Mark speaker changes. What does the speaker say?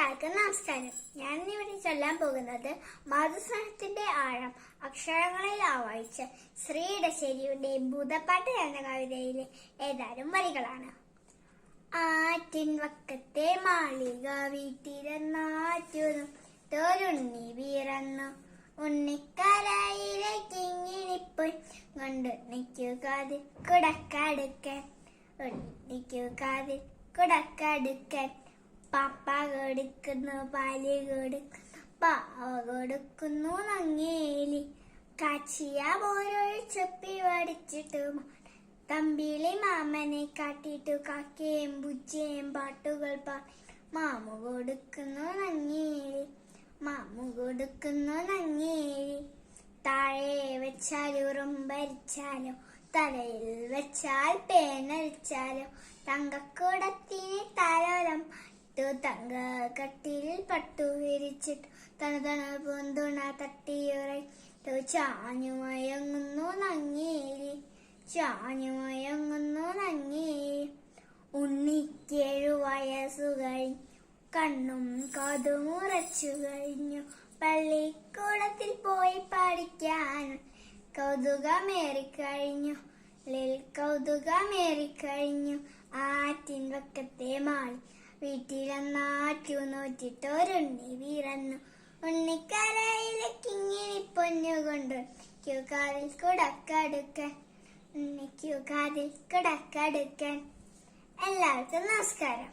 Speaker 1: എല്ലാവർക്കും നമസ്കാരം. ഞാൻ ഇവിടെ ചൊല്ലാൻ പോകുന്നത് മാതൃസ്നേഹത്തിന്റെ ആഴം അക്ഷരങ്ങളിൽ ആവാഹിച്ച ശ്രീ ഇടശ്ശേരിയുടെ ഭൂതപ്പാട്ട് എന്ന കവിതയിലെ ഏതാനും വരികളാണ്. ആറ്റിൻ വക്കത്തെ മാളിക വീട്ടിലെന്നാറ്റുന്നു തോരുണ്ണി വീറന്നു ഉണ്ണിക്കരയിലേക്ക് ഇങ്ങിണിപ്പോയി കൊണ്ടുണ്ണിക്കുകാതിൽ കുടക്കടുക്കൻ ഉണ്ണിക്കുകാതിൽ കുടക്കടുക്കൻ പാപ്പ കൊടുക്കുന്നു പാല് കൊടുക്കുന്നു പാവ കൊടുക്കുന്നു നങ്ങേലി കാച്ചിയ മോരൊഴിച്ചപ്പി വടിച്ചിട്ടു തമ്പിളി മാമനെ കാട്ടിട്ടു കാക്കയും ബുജ്ജയും പാട്ടുകൾ മാമു കൊടുക്കുന്നു നങ്ങേലി മാമു കൊടുക്കുന്നു നങ്ങേലി താഴെ വെച്ചാൽ ഉറുമ്പരിച്ചാലോ തലയിൽ വെച്ചാൽ പേനരിച്ചാലോ തങ്കക്കൂടത്തിന് തലോലം തങ്ക കട്ടിൽ പട്ടു വിരിച്ചിട്ടു തണുതണ പൂന്തുണ തട്ടിയുറയിട്ടു ചാഞ്ഞുമയങ്ങുന്നു നങ്ങേലി ചാഞ്ഞുമയങ്ങുന്നു നങ്ങേലി ഉണ്ണിക്കേഴു വയസ്സു കഴിഞ്ഞു കണ്ണും കാതുമുറച്ചു കഴിഞ്ഞു പള്ളിക്കൂടത്തിൽ പോയി പഠിക്കാൻ കൗതുകമേറിക്കഴിഞ്ഞു കൗതുകമേറിക്കഴിഞ്ഞു ആറ്റിൻ വക്കത്തെ മാളി വീട്ടിലെന്നാറ്റു നോറ്റിട്ടൊരുണ്ണി വീറന്നു ഉണ്ണിക്കരയിലേക്ക് ഇങ്ങനെ പൊന്നുകൊണ്ടു കാതിൽ കുടക്കടുക്കാൻ ഉണ്ണിക്കു കാതിൽ കുടക്കടുക്കാൻ. എല്ലാവർക്കും നമസ്കാരം.